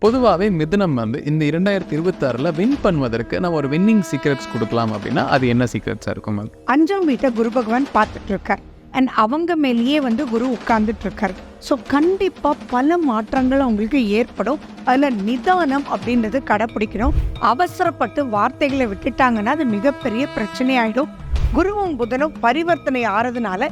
பொதுவாகவே மிதுனம் இந்த 2026 வின் பண்ணுவதற்கு நம்ம ஒரு வின்னிங் சீக்ரெட்ஸ் கொடுக்கலாம் அப்படின்னா அது என்ன சீக்ரெட்ஸாக இருக்கும் மேம்? 5ஆம் வீட்டை குரு பகவான் பார்த்துட்டு இருக்கார் அண்ட் அவங்க மேலேயே குரு உட்கார்ந்துட்டு இருக்கார். ஸோ கண்டிப்பாக பல மாற்றங்கள் அவங்களுக்கு ஏற்படும். அதில் நிதானம் அப்படின்றது கடைப்பிடிக்கணும். அவசரப்பட்டு வார்த்தைகளை விட்டுட்டாங்கன்னா அது மிகப்பெரிய பிரச்சனை ஆகிடும். குருவும் புதனும் பரிவர்த்தனை ஆறதுனால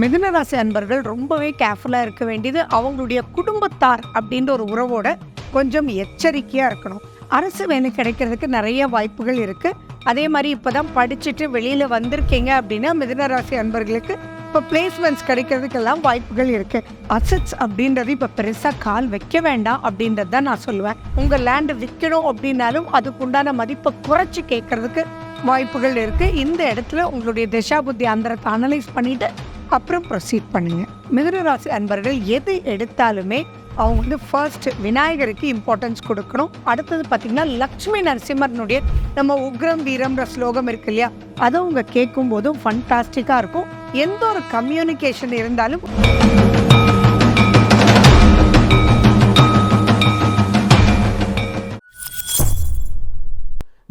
மிதுனராசி அன்பர்கள் ரொம்பவே கேர்ஃபுல்லாக இருக்க வேண்டியது. அவங்களுடைய குடும்பத்தார் அப்படின்ற ஒரு உறவோட கொஞ்சம் எச்சரிக்கையாக இருக்கணும். அரசு வேலை கிடைக்கிறதுக்கு நிறைய வாய்ப்புகள் இருக்குது. அதே மாதிரி இப்போ தான் படிச்சுட்டு வெளியில் வந்திருக்கீங்க அப்படின்னா மிதுனராசி அன்பர்களுக்கு இப்போ பிளேஸ்மெண்ட்ஸ் கிடைக்கிறதுக்கெல்லாம் வாய்ப்புகள் இருக்குது. அசட்ஸ் அப்படின்றது இப்போ பெருசாக கால் வைக்க வேண்டாம் அப்படின்றது தான் நான் சொல்லுவேன். உங்கள் லேண்டு விற்கணும் அப்படின்னாலும் அதுக்குண்டான மதிப்பை குறைச்சி கேட்கறதுக்கு வாய்ப்புகள் இருக்குது. இந்த இடத்துல உங்களுடைய திசாபுத்தி அந்தரத்தை அனலைஸ் பண்ணிவிட்டு அப்புறம் ப்ரொசீட் பண்ணுங்க. மிதுனராசி அன்பர்கள் எது எடுத்தாலுமே அவங்க ஃபர்ஸ்ட் விநாயகருக்கு இம்பார்ட்டன்ஸ் கொடுக்கணும். அடுத்தது பார்த்தீங்கன்னா லக்ஷ்மி நரசிம்மரனுடைய நம்ம உக்ரம் வீரம்ன்ற ஸ்லோகம் இருக்கு இல்லையா, அதை அவங்க கேட்கும் போதும் ஃபண்டாஸ்டிக்காக இருக்கும். எந்த ஒரு கம்யூனிகேஷன் இருந்தாலும்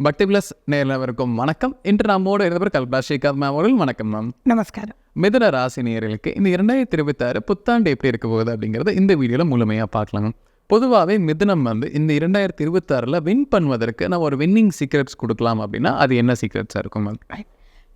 பக்தி பிளஸ் நேயர்களுக்கும் வணக்கம். இன்று நம்மோடு இருந்தவர் கல்பனா ஸ்ரீகாந்த் மேம் அவர்கள். வணக்கம் மேம். நமஸ்காரம். மிதுன ராசி நேயர்களுக்கு இந்த 2026 புத்தாண்டு எப்படி இருக்க போகுது அப்படிங்கிறத இந்த வீடியோவில் முழுமையாக பார்க்கலாம். பொதுவாகவே மிதுனம் இந்த 2026 வின் பண்ணுவதற்கு நம்ம ஒரு வின்னிங் சீக்ரெட்ஸ் கொடுக்கலாம் அப்படின்னா அது என்ன சீக்ரெட்ஸாக இருக்கும் மேம்?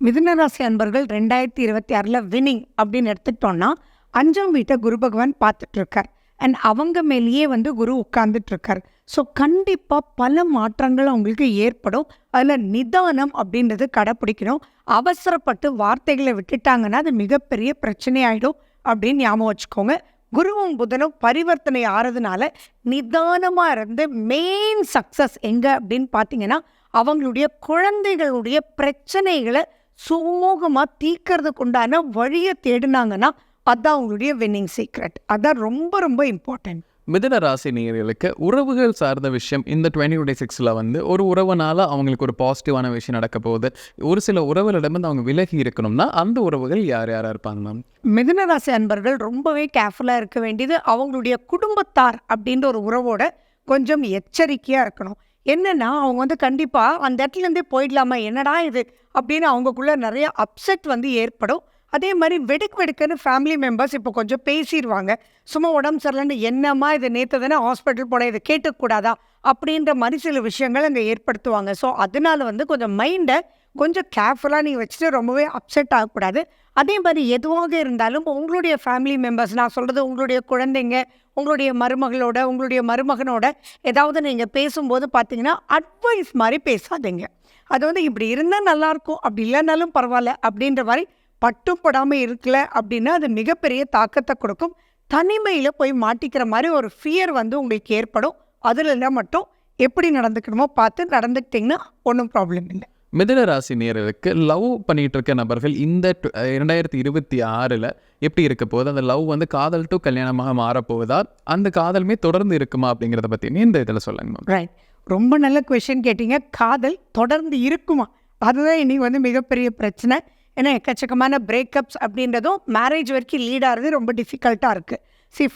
மிதுனராசி அன்பர்கள் 2026 வின்னிங் அப்படின்னு எடுத்துட்டோம்னா 5ஆம் வீட்டை குரு பகவான் பார்த்துட்டு இருக்கார் அண்ட் அவங்க மேலேயே குரு உட்கார்ந்துட்டு இருக்கார். ஸோ கண்டிப்பாக பல மாற்றங்கள் அவங்களுக்கு ஏற்படும். அதில் நிதானம் அப்படின்றது கடைப்பிடிக்கணும். அவசரப்பட்டு வார்த்தைகளை விட்டுட்டாங்கன்னா அது மிகப்பெரிய பிரச்சனை ஆகிடும் அப்படின்னு ஞாபகம் வச்சுக்கோங்க. குருவும் புதனும் பரிவர்த்தனை ஆறதுனால நிதானமாக இருந்து மெயின் சக்ஸஸ் எங்கே அப்படின்னு பார்த்தீங்கன்னா அவங்களுடைய குழந்தைகளுடைய பிரச்சனைகளை சுமூகமாக தீர்க்கறதுக்கு உண்டான வழியை தேடினாங்கன்னா அதுதான் அவங்களுடைய வின்னிங் சீக்ரெட். அதான் ரொம்ப ரொம்ப இம்பார்ட்டன்ட். மிதுன ராசி நேயர்களுக்கு உறவுகள் சார்ந்த விஷயம் இந்த 2026 ஒரு உறவுனால அவங்களுக்கு ஒரு பாசிட்டிவான விஷயம் நடக்க போகுது. ஒரு சில உறவுகளிடமிருந்து அவங்க விலகி இருக்கணும்னா அந்த உறவுகள் யார் யாராக இருப்பாங்க மேம்? மிதுனராசி அன்பர்கள் ரொம்பவே கேர்ஃபுல்லாக இருக்க வேண்டியது. அவங்களுடைய குடும்பத்தார் அப்படின்ற ஒரு உறவோட கொஞ்சம் எச்சரிக்கையாக இருக்கணும். என்னென்னா அவங்க கண்டிப்பாக அந்த இடத்துலேருந்தே போயிடலாமா என்னடா இது அப்படின்னு அவங்களுக்குள்ள நிறைய அப்செட் ஏற்படும். அதே மாதிரி வெடுக்குன்னு ஃபேமிலி மெம்பர்ஸ் இப்போ கொஞ்சம் பேசிடுவாங்க. சும்மா உடம்பு சரியில்லைன்னு என்னம்மா இது நேற்று தானே ஹாஸ்பிட்டல் போட இதை கேட்டுக்கூடாதா அப்படின்ற மாதிரி சில விஷயங்கள் அங்கே ஏற்படுத்துவாங்க. ஸோ அதனால கொஞ்சம் மைண்டை கொஞ்சம் கேர்ஃபுல்லாக நீங்கள் வச்சுட்டு ரொம்பவே அப்செட் ஆகக்கூடாது. அதே மாதிரி எதுவாக இருந்தாலும் உங்களுடைய ஃபேமிலி மெம்பர்ஸ், நான் சொல்கிறது உங்களுடைய குழந்தைங்க, உங்களுடைய மருமகளோட உங்களுடைய மருமகனோட ஏதாவது நீங்கள் பேசும்போது பார்த்தீங்கன்னா அட்வைஸ் மாதிரி பேசாதீங்க. அது இப்படி இருந்தால் நல்லாயிருக்கும், அப்படி இல்லைனாலும் பரவாயில்ல அப்படின்ற மாதிரி பட்டுப்படாமல் இருக்கல அப்படின்னா அது மிகப்பெரிய தாக்கத்தை கொடுக்கும். தனிமையில் போய் மாட்டிக்கிற மாதிரி ஒரு ஃபியர் உங்களுக்கு ஏற்படும். அதில் இருந்தால் மட்டும் எப்படி நடந்துக்கணுமோ பார்த்து நடந்துக்கிட்டிங்கன்னா ஒன்றும் ப்ராப்ளம் இல்லை. மிதுன ராசி நேயர்களுக்கு லவ் பண்ணிகிட்டு இருக்க நபர்கள் இந்த 2026 எப்படி இருக்க போகுது? அந்த லவ் காதல் டு கல்யாணமாக மாறப்போகுதா? அந்த காதலுமே தொடர்ந்து இருக்குமா அப்படிங்கிறத பற்றியுமே இந்த இதில் சொல்லுங்க மேம். ரைட், ரொம்ப நல்ல கொஷின் கேட்டீங்க. காதல் தொடர்ந்து இருக்குமா? அதுதான் இன்னைக்கு மிகப்பெரிய பிரச்சனை. ஏன்னா எக்கச்சக்கமான பிரேக்கப்ஸ் அப்படின்றதும் மேரேஜ் வரைக்கும் லீடாகிறது ரொம்ப டிஃபிகல்ட்டாக இருக்குது.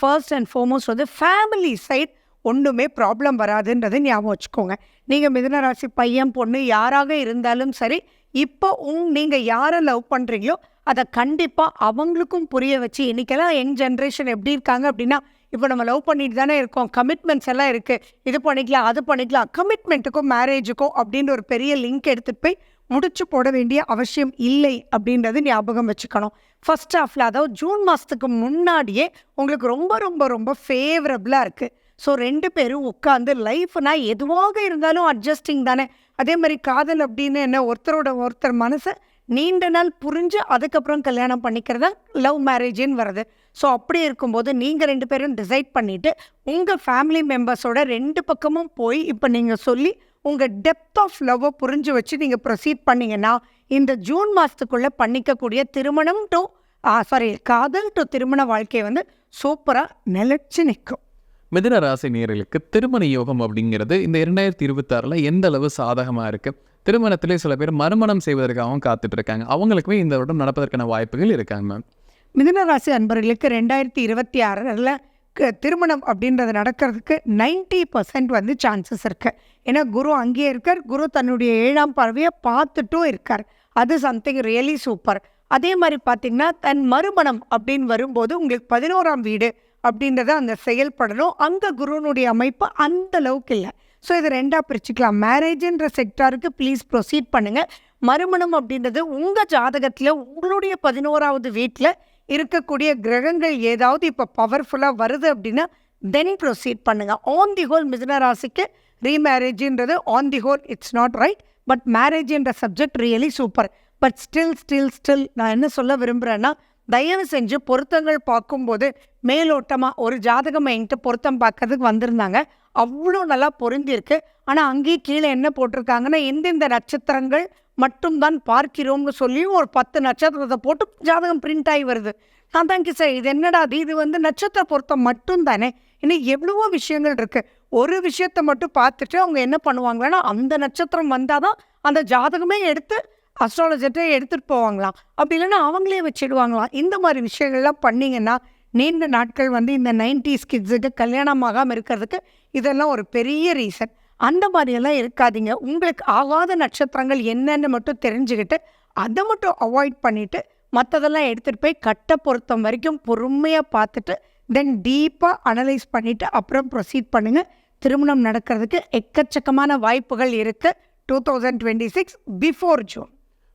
First and foremost family side ஒன்றுமே ப்ராப்ளம் வராதுன்றது ஞாபகம் வச்சுக்கோங்க. நீங்கள் மிதுனராசி பையன் பொண்ணு யாராக இருந்தாலும் சரி, இப்போ நீங்கள் யாரை லவ் பண்ணுறீங்களோ அதை கண்டிப்பாக அவங்களுக்கும் புரிய வச்சு, இன்றைக்கெல்லாம் யங் ஜென்ரேஷன் எப்படி இருக்காங்க அப்படின்னா, இப்போ நம்ம லவ் பண்ணிட்டு தானே இருக்கோம், கமிட்மெண்ட்ஸ் எல்லாம் இருக்குது, இது பண்ணிக்கலாம் அது பண்ணிக்கலாம், கமிட்மெண்ட்டுக்கும் மேரேஜுக்கும் அப்படின்ற ஒரு பெரிய லிங்க் எடுத்துகிட்டு போய் முடிச்சு போட வேண்டிய அவசியம் இல்லை அப்படின்றது ஞாபகம் வச்சுக்கணும். ஃபர்ஸ்ட் ஹாஃபில், அதாவது ஜூன் மாதத்துக்கு முன்னாடியே உங்களுக்கு ரொம்ப ரொம்ப ரொம்ப ஃபேவரபுளாக இருக்குது. ஸோ 2 பேரும் உட்காந்து லைஃப்னா எதுவாக இருந்தாலும் அட்ஜஸ்டிங் தானே. அதே மாதிரி காதல் அப்படின்னு என்ன, ஒருத்தரோட ஒருத்தர் மனசை நீண்ட நாள் புரிஞ்சு அதுக்கப்புறம் கல்யாணம் பண்ணிக்கிறதா லவ் மேரேஜின்னு வருது. ஸோ அப்படி இருக்கும்போது நீங்கள் 2 பேரும் டிசைட் பண்ணிவிட்டு உங்கள் ஃபேமிலி மெம்பர்ஸோட 2 பக்கமும் போய் இப்போ நீங்கள் சொல்லி உங்கள் டெப்த் ஆஃப் லவ்வை புரிஞ்சு வச்சு நீங்கள் ப்ரொசீட் பண்ணிங்கன்னா இந்த ஜூன் மாதத்துக்குள்ளே பண்ணிக்கக்கூடிய திருமணம் டு காதல் டு திருமண வாழ்க்கை சூப்பராக நிலைச்சு நிற்கும். மிதுன ராசி நேயர்களுக்கு திருமண யோகம் அப்படிங்கிறது இந்த 2026 எந்த அளவு சாதகமாக இருக்குது? திருமணத்திலே சில பேர் மறுமணம் செய்வதற்காகவும் காத்துட்டு இருக்காங்க. அவங்களுக்குமே இந்த வருடம் நடப்பதற்கான வாய்ப்புகள் இருக்காங்க மேம். மிதுன ராசி அன்பர்களுக்கு 2026 திருமணம் அப்படின்றது நடக்கிறதுக்கு 90% வந்து சான்சஸ் இருக்குது. ஏன்னா குரு அங்கேயே இருக்கார், குரு தன்னுடைய 7ஆம் பார்வையை பார்த்துட்டும் இருக்கார். அது சம்திங் ரியலி சூப்பர். அதே மாதிரி பார்த்தீங்கன்னா தன் மறுமணம் அப்படின்னு வரும்போது உங்களுக்கு 11ஆம் வீடு அப்படின்றத அந்த செயல்படணும். அங்கே குருனுடைய அமைப்பு அந்த அளவுக்கு இல்லை. ஸோ இது ரெண்டாக பிரிச்சுக்கலாம். மேரேஜுன்ற செக்டாருக்கு ப்ளீஸ் ப்ரொசீட் பண்ணுங்கள். மறுமணம் அப்படின்றது உங்கள் ஜாதகத்தில் உங்களுடைய 11ஆவது வீட்டில் இருக்கக்கூடிய கிரகங்கள் ஏதாவது இப்போ பவர்ஃபுல்லாக வருது அப்படின்னா தென் ப்ரொசீட் பண்ணுங்கள். ஆன் தி ஹோல் மிதுன ராசிக்கு ரீமேரேஜுன்றது on the whole it's not right. But மேரேஜ்ன்ற subject really super. But still நான் என்ன சொல்ல விரும்புகிறேன்னா, தயவு செஞ்சு பொருத்தங்கள் பார்க்கும்போது மேலோட்டமாக ஒரு ஜாதகம் என்கிட்ட பொருத்தம் பார்க்கறதுக்கு வந்திருந்தாங்க, அவ்வளோ நல்லா பொருந்திருக்கு. ஆனால் அங்கேயே கீழே என்ன போட்டிருக்காங்கன்னா, எந்தெந்த நட்சத்திரங்கள் மட்டும்தான் பார்க்கிறோம்னு சொல்லியும் ஒரு 10 நட்சத்திரத்தை போட்டு ஜாதகம் பிரிண்ட் ஆகி வருது. நான் தான் சார் இது என்னடா இது வந்து நட்சத்திர பொருத்தம் மட்டும் தானே, இன்னும் எவ்வளவோ விஷயங்கள் இருக்குது. ஒரு விஷயத்தை மட்டும் பார்த்துட்டு அவங்க என்ன பண்ணுவாங்கன்னா, அந்த நட்சத்திரம் வந்தால் தான் அந்த ஜாதகமே எடுத்து அஸ்ட்ராலஜர்கிட்ட எடுத்துகிட்டு போவாங்களாம், அப்படி இல்லைன்னா அவங்களே வச்சிடுவாங்களாம். இந்த மாதிரி விஷயங்கள்லாம் பண்ணிங்கன்னா நீண்ட நாட்கள் வந்து இந்த 90s கிட்ஸுக்கு கல்யாணம் ஆகாமல் இருக்கிறதுக்கு இதெல்லாம் ஒரு பெரிய ரீசன். அந்த மாதிரியெல்லாம் இருக்காதீங்க. உங்களுக்கு ஆகாத நட்சத்திரங்கள் என்னென்னு மட்டும் தெரிஞ்சுக்கிட்டு அதை மட்டும் அவாய்ட் பண்ணிவிட்டு மற்றதெல்லாம் எடுத்துகிட்டு போய் கட்ட பொருத்தம் வரைக்கும் பொறுமையாக பார்த்துட்டு தென் டீப்பாக அனலைஸ் பண்ணிவிட்டு அப்புறம் ப்ரொசீட் பண்ணுங்கள். திருமணம் நடக்கிறதுக்கு எக்கச்சக்கமான வாய்ப்புகள் இருக்குது 2026 பிஃபோர் ஜூன்.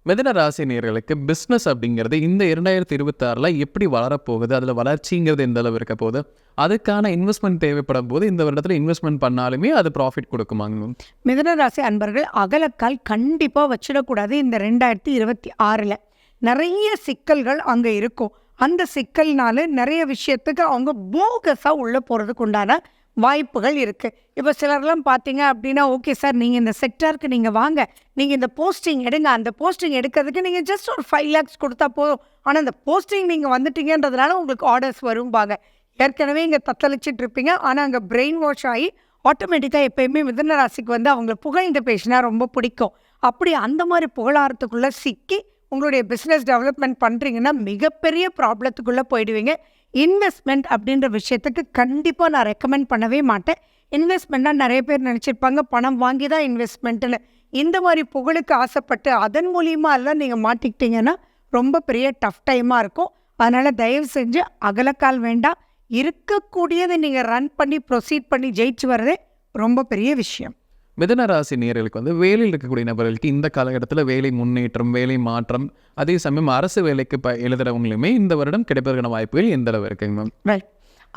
மிதுன ராசி நேயர்களுக்கு பிஸ்னஸ் அப்படிங்கிறது இந்த 2026ல் எப்படி வளரப்போகுது, அதில் வளர்ச்சிங்கிறது எந்த அளவு இருக்க போகுது, அதுக்கான இன்வெஸ்ட்மெண்ட் தேவைப்படும் போது இந்த வருடத்தில் இன்வெஸ்ட்மெண்ட் பண்ணாலுமே அது ப்ராஃபிட் கொடுக்குமாங்க? மிதுன ராசி அன்பர்கள் அகலக்கால் கண்டிப்பாக வச்சிடக்கூடாது. இந்த 2026ல் நிறைய சிக்கல்கள் அங்கே இருக்கும். அந்த சிக்கல்னால நிறைய விஷயத்துக்கு அவங்க போகஸாக உள்ளே போகிறதுக்கு உண்டான வாய்ப்புகள் இருக்குது. இப்போ சிலர்லாம் பார்த்தீங்க அப்படின்னா, ஓகே சார் நீங்கள் இந்த செக்டாருக்கு நீங்கள் வாங்க, நீங்கள் இந்த போஸ்டிங் எடுங்க, அந்த போஸ்டிங் எடுக்கிறதுக்கு நீங்கள் ஜஸ்ட் ஒரு 5 lakhs கொடுத்தா போதும், ஆனால் அந்த போஸ்டிங் நீங்கள் வந்துட்டீங்கன்றதுனால உங்களுக்கு ஆர்டர்ஸ் வரும்பாங்க. ஏற்கனவே இங்கே தத்தளிச்சிட்டு இருப்பீங்க, ஆனால் அங்கே பிரெயின் வாஷ் ஆகி ஆட்டோமேட்டிக்காக எப்போயுமே மிதுன ராசிக்கு வந்து அவங்கள புகழ்ந்து பேசினா ரொம்ப பிடிக்கும். அப்படி அந்த மாதிரி புகழாரத்துக்குள்ளே சிக்கி உங்களுடைய பிஸ்னஸ் டெவலப்மெண்ட் பண்ணுறீங்கன்னா மிகப்பெரிய ப்ராப்ளத்துக்குள்ளே போயிடுவீங்க. இன்வெஸ்ட்மெண்ட் அப்படின்ற விஷயத்துக்கு கண்டிப்பாக நான் ரெக்கமெண்ட் பண்ணவே மாட்டேன். இன்வெஸ்ட்மெண்ட்டாக நிறைய பேர் நினச்சிருப்பாங்க பணம் வாங்கி தான் இன்வெஸ்ட்மெண்ட்டுன்னு. இந்த மாதிரி புகழுக்கு ஆசைப்பட்டு அதன் மூலியமாக எல்லாம் நீங்கள் மாட்டிக்கிட்டீங்கன்னா ரொம்ப பெரிய டஃப் டைமாக இருக்கும். அதனால் தயவு செஞ்சு அகலக்கால் வேண்டாம். இருக்கக்கூடியதை நீங்கள் ரன் பண்ணி ப்ரொசீட் பண்ணி ஜெயிச்சு வர்றதே ரொம்ப பெரிய விஷயம். மிதுன ராசி நேயர்களுக்கு வந்து வேலையில் இருக்கக்கூடிய நபர்களுக்கு இந்த காலகட்டத்தில் வேலை முன்னேற்றம், வேலை மாற்றம், அதே சமயம் அரசு வேலைக்கு எழுதுறவங்களுமே இந்த வருடம் கிடைப்பதற்கான வாய்ப்புகள் எந்த அளவு இருக்குங்க மேம்? ரைட்.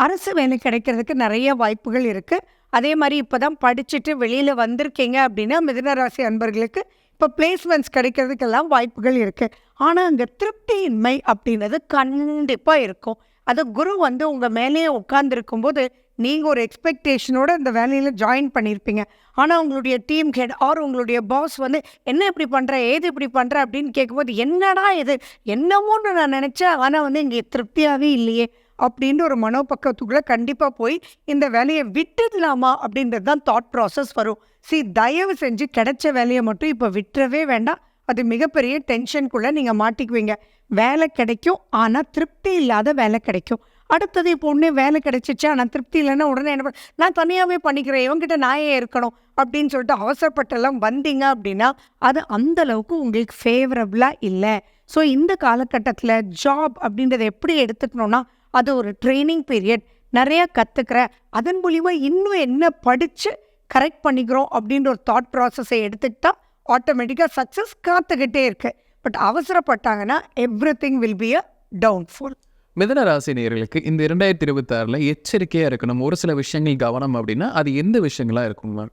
அரசு வேலை கிடைக்கிறதுக்கு நிறைய வாய்ப்புகள் இருக்குது. அதே மாதிரி இப்போ தான் படிச்சுட்டு வெளியில் வந்திருக்கீங்க அப்படின்னா மிதுன ராசி அன்பர்களுக்கு இப்போ பிளேஸ்மெண்ட்ஸ் கிடைக்கிறதுக்கெல்லாம் வாய்ப்புகள் இருக்குது. ஆனால் அங்கே திருப்தியின்மை அப்படின்றது கண்டிப்பாக இருக்கும். அது குரு வந்து உங்கள் மேலேயே உட்கார்ந்துருக்கும்போது நீங்கள் ஒரு எக்ஸ்பெக்டேஷனோடு இந்த வேலையில் ஜாயின் பண்ணியிருப்பீங்க. ஆனால் உங்களுடைய டீம் ஹெட் ஆர் உங்களுடைய பாஸ் வந்து என்ன இப்படி பண்ணுற, ஏது இப்படி பண்ணுற அப்படின்னு கேட்கும்போது என்னடா இது என்னமோன்னு நான் நினச்சேன், ஆனால் வந்து இங்கே திருப்தியாகவே இல்லையே அப்படின்னு ஒரு மனோபக்கத்துக்குள்ளே கண்டிப்பாக போய் இந்த வேலையை விட்டுடலாமா அப்படின்றது தான் தாட் ப்ராசஸ் வரும். தயவு செஞ்சு கிடைச்ச வேலையை மட்டும் இப்போ விட்டுறவே வேண்டாம். அது மிகப்பெரிய டென்ஷனுக்குள்ளே நீங்கள் மாட்டிக்குவீங்க. வேலை கிடைக்கும், ஆனால் திருப்தி இல்லாத வேலை கிடைக்கும். அடுத்தது இப்போ ஒன்றே வேலை கிடைச்சிச்சு, ஆனால் திருப்தி இல்லைன்னா உடனே என்ன நான் தனியாகவே பண்ணிக்கிறேன், இவங்ககிட்ட நான் ஏன் இருக்கணும் அப்படின்னு சொல்லிட்டு அவசரப்பட்டெல்லாம் வந்தீங்க அப்படின்னா அது அந்தளவுக்கு உங்களுக்கு ஃபேவரபுளாக இல்லை. ஸோ இந்த காலகட்டத்தில் ஜாப் அப்படின்றத எப்படி எடுத்துக்கணுன்னா அது ஒரு ட்ரைனிங் பீரியட், நிறையா கற்றுக்கிறேன், அதன் மூலிமா இன்னும் என்ன படித்து கரெக்ட் பண்ணிக்கிறோம் அப்படின்ற ஒரு தாட் ப்ராசஸை எடுத்துக்கிட்டால் ஆட்டோமேட்டிக்காக சக்ஸஸ் காத்துக்கிட்டே இருக்குது. பட் அவசரப்பட்டாங்கன்னா everything will be a downfall. மிதுன ராசி நேயர்களுக்கு இந்த 2026ல் எச்சரிக்கையாக இருக்கணும் ஒரு சில விஷயங்கள் கவனம் அப்படின்னா அது எந்த விஷயங்களாக இருக்குங்க?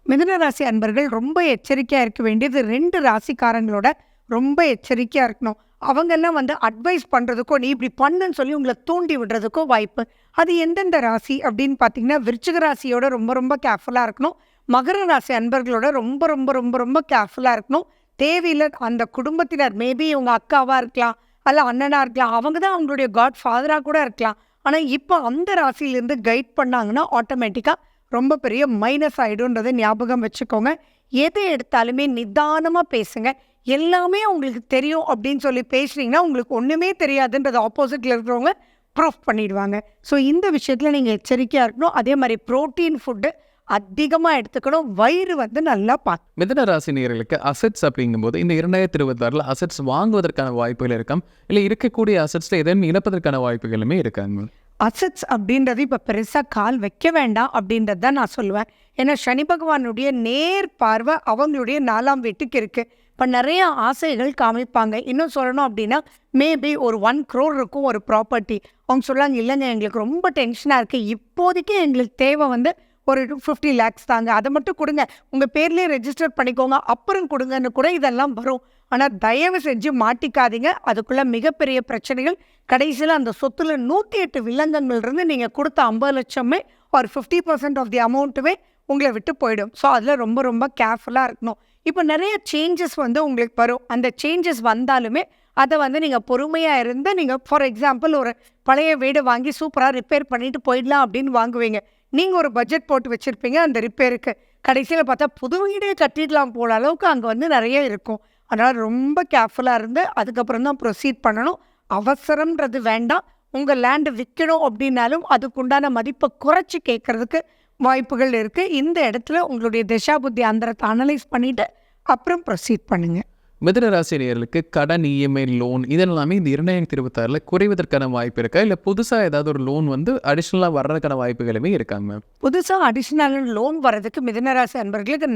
மிதுன ராசி அன்பர்கள் ரொம்ப எச்சரிக்கையாக இருக்க வேண்டியது 2 ராசிக்காரங்களோட ரொம்ப எச்சரிக்கையாக இருக்கணும். அவங்கெல்லாம் வந்து அட்வைஸ் பண்ணுறதுக்கோ நீ இப்படி பண்ணுன்னு சொல்லி உங்களை தூண்டி விடுறதுக்கோ வாய்ப்பு. அது எந்தெந்த ராசி அப்படின்னு பார்த்தீங்கன்னா விருச்சிக ராசியோட ரொம்ப ரொம்ப கேர்ஃபுல்லாக இருக்கணும். மகர ராசி அன்பர்களோட ரொம்ப ரொம்ப ரொம்ப ரொம்ப கேர்ஃபுல்லாக இருக்கணும். தேவையில்லை அந்த குடும்பத்தினர் மேபி உங்கள் அக்காவாக இருக்கலாம், அல்ல அண்ணனாக இருக்கலாம், அவங்க தான் அவங்களுடைய காட் ஃபாதராக கூட இருக்கலாம். ஆனால் இப்போ அந்த ராசியிலேருந்து கைட் பண்ணாங்கன்னா ஆட்டோமேட்டிக்காக ரொம்ப பெரிய மைனஸ் ஆகிடும்ன்றதை ஞாபகம் வச்சுக்கோங்க. எதை எடுத்தாலுமே நிதானமாக பேசுங்க. எல்லாமே உங்களுக்கு தெரியும் அப்படின்னு சொல்லி பேசுனீங்கன்னா உங்களுக்கு ஒன்றுமே தெரியாதுன்றது ஆப்போசிட்டில் இருக்கிறவங்க ப்ரூஃப் பண்ணிடுவாங்க. ஸோ இந்த விஷயத்தில் நீங்கள் எச்சரிக்கையாக இருக்கணும். அதே மாதிரி ப்ரோட்டீன் ஃபுட்டு அதிகமாக எடுத்துக்கணும். வயிறு வந்து நல்லா பார்த்து. மிதுன ராசி நேயர்களுக்கு அசெட்ஸ் அப்படிங்கும்போது இந்த 2026 அசெட்ஸ் வாங்குவதற்கான வாய்ப்புகள் இருக்காம், இல்லை இருக்கக்கூடிய அசெட்ஸில் எதையும் இழப்பதற்கான வாய்ப்புகளுமே இருக்காங்க? அசெட்ஸ் அப்படின்றது இப்போ பெருசாக கால் வைக்க வேண்டாம் அப்படின்றது தான் நான் சொல்லுவேன். ஏன்னா சனி பகவானுடைய நேர் பார்வை அவங்களுடைய 4ஆம் வீட்டுக்கு இருக்குது. இப்போ நிறைய ஆசைகள் காமிப்பாங்க. இன்னும் சொல்லணும் அப்படின்னா மேபி ஒரு 1 crore இருக்கும் ஒரு ப்ராப்பர்ட்டி. அவங்க சொல்லுவாங்க, இல்லைங்க எங்களுக்கு ரொம்ப டென்ஷனாக இருக்குது, இப்போதைக்கு எங்களுக்கு தேவை வந்து ஒரு 50 lakhs தாங்க, அதை மட்டும் கொடுங்க, உங்கள் பேர்லேயே ரெஜிஸ்டர் பண்ணிக்கோங்க, அப்புறம் கொடுங்கன்னு கூட இதெல்லாம் வரும். ஆனால் தயவு செஞ்சு மாட்டிக்காதீங்க. அதுக்குள்ளே மிகப்பெரிய பிரச்சனைகள். கடைசியில் அந்த சொத்துல 108 வில்லங்கங்கள்லேருந்து நீங்கள் கொடுத்த 50 லட்சமே ஒரு 50% ஆஃப் தி அமௌண்ட்டுமே உங்களை விட்டு போயிடும். ஸோ அதில் ரொம்ப ரொம்ப கேர்ஃபுல்லாக இருக்கணும். இப்போ நிறைய சேஞ்சஸ் வந்து உங்களுக்கு வரும். அந்த சேஞ்சஸ் வந்தாலுமே அதை வந்து நீங்கள் பொறுமையாக இருந்து, நீங்கள் ஃபார் எக்ஸாம்பிள் ஒரு பழைய வீடு வாங்கி சூப்பராக ரிப்பேர் பண்ணிட்டு போயிடலாம் அப்படின்னு வாங்குவீங்க. நீங்கள் ஒரு பட்ஜெட் போட்டு வச்சுருப்பீங்க அந்த ரிப்பேருக்கு. கடைசியில் பார்த்தா புது வீடே கட்டிடலாம் போல அளவுக்கு அங்கே வந்து நிறைய இருக்கும். அதனால் ரொம்ப கேர்ஃபுல்லாக இருந்து அதுக்கப்புறம் தான் ப்ரொசீட் பண்ணணும். அவசரம்ன்றது வேண்டாம். உங்கள் லேண்டு விற்கணும் அப்படின்னாலும் அதுக்குண்டான மதிப்பை குறைச்சி கேட்குறதுக்கு வாய்ப்புகள் இருக்குது. இந்த இடத்துல உங்களுடைய திசா புத்தி அந்தரத்தை அனலைஸ் பண்ணிவிட்டு அப்புறம் ப்ரொசீட் பண்ணுங்கள். மிதுன ராசி நேயர்களுக்கு கடன், இஎம்ஐ, லோன் இதெல்லாமே இந்த 2026 குறைவதற்கான வாய்ப்பு இருக்கா, இல்லை புதுசாக ஏதாவது ஒரு லோன் வந்து அடிஷ்னலாக வர்றதுக்கான வாய்ப்புகளுமே இருக்காங்க? புதுசாக அடிஷ்னல் லோன் வர்றதுக்கு மிதுனராசி அன்பர்களுக்கு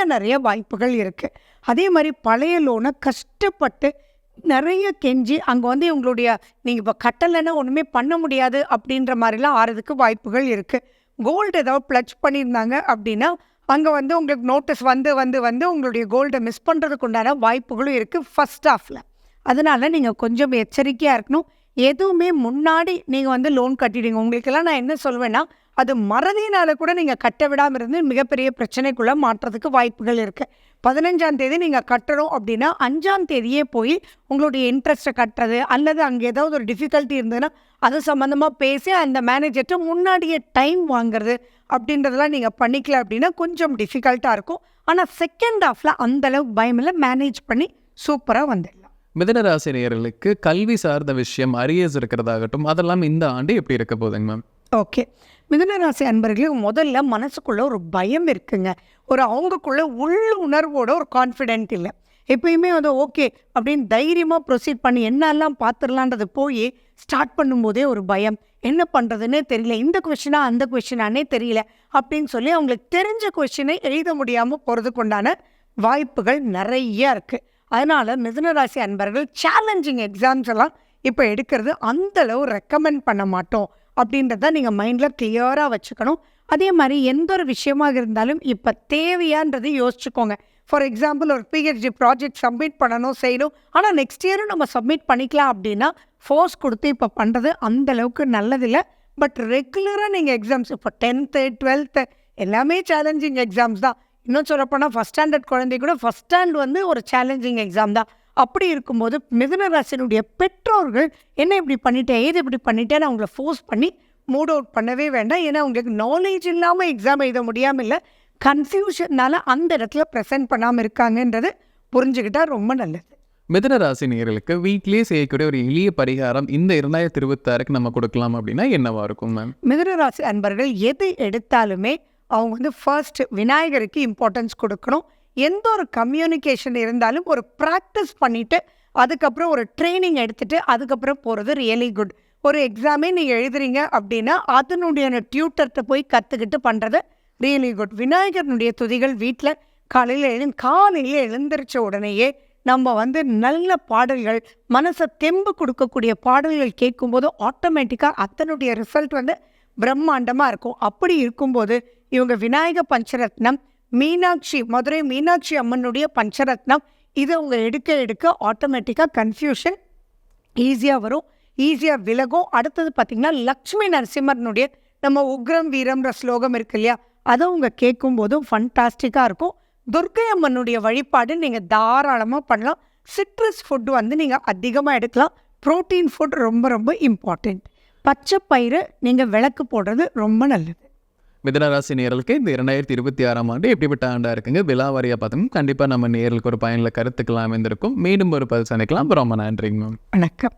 நிறைய வாய்ப்புகள் இருக்குது. அதே மாதிரி பழைய லோனை கஷ்டப்பட்டு நிறைய கெஞ்சி அங்கே வந்து உங்களுடைய நீங்கள் இப்போ கட்டலைன்னா ஒன்றுமே பண்ண முடியாது அப்படின்ற மாதிரிலாம் ஆறதுக்கு வாய்ப்புகள் இருக்குது. கோல்டு ஏதாவது ப்ளச் பண்ணியிருந்தாங்க அப்படின்னா அங்கே வந்து உங்களுக்கு நோட்டீஸ் வந்து உங்களுடைய கோல்டை மிஸ் பண்ணுறதுக்கு உண்டான வாய்ப்புகளும் இருக்குது ஃபர்ஸ்ட் ஹாஃபில். அதனால் நீங்கள் கொஞ்சம் எச்சரிக்கையாக இருக்கணும். எதுவுமே முன்னாடி நீங்கள் வந்து லோன் கட்டிடுங்க. உங்களுக்கெல்லாம் நான் என்ன சொல்வேன்னா, அது மறதியினால கூட நீங்கள் கட்ட விடாமல் இருந்து மிகப்பெரிய பிரச்சனைக்குள்ளே மாற்றுறதுக்கு வாய்ப்புகள் இருக்குது. 15ஆம் தேதி நீங்கள் கட்டணும் அப்படின்னா 5ஆம் தேதியே போய் உங்களுடைய இன்ட்ரெஸ்ட்டை கட்டுறது, அல்லது அங்கே ஏதாவது ஒரு டிஃபிகல்ட்டி இருந்ததுன்னா அது சம்மந்தமாக பேசி அந்த மேனேஜர்கிட்ட முன்னாடியே டைம் வாங்குறது அப்படின்றதெல்லாம் நீங்கள் பண்ணிக்கல அப்படின்னா கொஞ்சம் டிஃபிகல்ட்டாக இருக்கும். ஆனால் செகண்ட் ஹாஃபில் அந்தளவுக்கு பயம் இல்லை, மேனேஜ் பண்ணி சூப்பராக வந்துடலாம். மிதுன ராசி நேயர்களுக்கு கல்வி சார்ந்த விஷயம், அரியர்ஸ் இருக்கிறதாகட்டும், அதெல்லாம் இந்த ஆண்டு எப்படி இருக்க போகுதுங்க மேம்? ஓகே, மிதுனராசி அன்பர்களுக்கு முதல்ல மனசுக்குள்ளே ஒரு பயம் இருக்குங்க. ஒரு அவங்களுக்குள்ள உள்ளுணர்வோட ஒரு கான்ஃபிடென்ட் இல்லை. எப்பயுமே வந்து ஓகே அப்படின்னு தைரியமாக ப்ரொசீட் பண்ணி என்னெல்லாம் பார்த்துடலான்றது போய் ஸ்டார்ட் பண்ணும்போதே ஒரு பயம். என்ன பண்ணுறதுன்னே தெரியல, இந்த கொஷினா அந்த கொஷினானே தெரியல அப்படின்னு சொல்லி அவங்களுக்கு தெரிஞ்ச கொஷினை எழுத முடியாமல் போகிறதுக்கு உண்டான வாய்ப்புகள் நிறைய இருக்குது. அதனால் மிதுனராசி அன்பர்கள் சேலஞ்சிங் எக்ஸாம்ஸ் எல்லாம் இப்போ எடுக்கிறது அந்தளவு ரெக்கமெண்ட் பண்ண மாட்டோம் அப்படின்றத நீங்கள் மைண்டில் கிளியராக வச்சுக்கணும். அதே மாதிரி எந்த ஒரு விஷயமாக இருந்தாலும் இப்போ தேவையான்றதை யோசிச்சுக்கோங்க. ஃபார் எக்ஸாம்பிள் ஒரு பிஹெச்டி ப்ராஜெக்ட் சப்மிட் பண்ணணும், செய்யணும், ஆனால் நெக்ஸ்ட் இயரும் நம்ம சப்மிட் பண்ணிக்கலாம் அப்படின்னா ஃபோர்ஸ் கொடுத்து இப்போ பண்ணுறது அந்தளவுக்கு நல்லதில்லை. பட் ரெகுலராக நீங்கள் எக்ஸாம்ஸ் இப்போ 10th 12th எல்லாமே சேலஞ்சிங் எக்ஸாம்ஸ் தான். இன்னும் சொல்லப்போனால் ஃபஸ்ட் ஸ்டாண்டர்ட் குழந்தை கூட ஃபஸ்ட் ஸ்டாண்ட் வந்து ஒரு சேலஞ்சிங் எக்ஸாம் தான். அப்படி இருக்கும்போது மிதுனராசினுடைய பெற்றோர்கள் என்ன இப்படி பண்ணிட்டேன், ஏது இப்படி பண்ணிட்டேன்னு அவங்கள ஃபோர்ஸ் பண்ணி மூட் அவுட் பண்ணவே வேண்டாம். ஏன்னா அவங்களுக்கு நாலேஜ் இல்லாமல் எக்ஸாம் எழுத முடியாமல் இல்லை, கன்ஃபியூஷன்னால அந்த இடத்துல ப்ரெசென்ட் பண்ணாமல் இருக்காங்கன்றது புரிஞ்சுக்கிட்டால் ரொம்ப நல்லது. மிதுன ராசி நேயர்களுக்கு வீட்டிலேயே செய்யக்கூடிய ஒரு எளிய பரிகாரம் இந்த 2026 நம்ம கொடுக்கலாம் அப்படின்னா என்னவா இருக்கும் மேம்? மிதுனராசி அன்பர்கள் எது எடுத்தாலுமே அவங்க வந்து ஃபர்ஸ்ட் விநாயகருக்கு இம்பார்ட்டன்ஸ் கொடுக்கணும். எந்த ஒரு கம்யூனிகேஷன் இருந்தாலும் ஒரு ப்ராக்டிஸ் பண்ணிவிட்டு அதுக்கப்புறம் ஒரு ட்ரைனிங் எடுத்துகிட்டு அதுக்கப்புறம் போகிறது ரியலி குட். ஒரு எக்ஸாமே நீங்கள் எழுதுறீங்க அப்படின்னா அதனுடைய டியூட்டர்கிட்ட போய் கற்றுக்கிட்டு பண்ணுறது ரியலி குட். விநாயகர்னுடைய துதிகள் வீட்டில் காலையில் எழுந்திரிச்ச உடனேயே நம்ம வந்து நல்ல பாடல்கள், மனசை தெம்பு கொடுக்கக்கூடிய பாடல்கள் கேட்கும்போது ஆட்டோமேட்டிக்காக அதனுடைய ரிசல்ட் வந்து பிரம்மாண்டமாக இருக்கும். அப்படி இருக்கும்போது இவங்க விநாயக பஞ்சரத்னம், மீனாட்சி, மதுரை மீனாட்சி அம்மனுடைய பஞ்சரத்னம், இதை அவங்க எடுக்க ஆட்டோமேட்டிக்காக கன்ஃபியூஷன் ஈஸியாக வரும், ஈஸியாக விலகும். அடுத்தது பார்த்திங்கன்னா லக்ஷ்மி நரசிம்மனுடைய நம்ம உக்ரம் வீரம்ன்ற ஸ்லோகம் இருக்கு இல்லையா, அதை அவங்க கேட்கும்போதும் ஃபண்டாஸ்டிக்காக இருக்கும். துர்க்கை அம்மனுடைய வழிபாடு நீங்கள் தாராளமாக பண்ணலாம். சிட்ரஸ் ஃபுட் வந்து நீங்கள் அதிகமாக எடுக்கலாம். ப்ரோட்டீன் ஃபுட் ரொம்ப ரொம்ப இம்பார்ட்டண்ட். பச்சை பயிறு நீங்கள் விளக்கு போடுறது ரொம்ப நல்லது. மிதுனராசி நேயர்களுக்கு இந்த 2026 ஆண்டு எப்படிப்பட்ட ஆண்டாக இருக்குங்க? விலாவாரியாக பார்த்தோம். கண்டிப்பாக நம்ம நேயர்களுக்கு ஒரு பயனில் கருத்துக்கெல்லாம் அமைந்திருக்கும். மீண்டும் ஒரு பதில் சந்திக்கலாம். ரொம்ப நன்றிங்க மேம். வணக்கம்.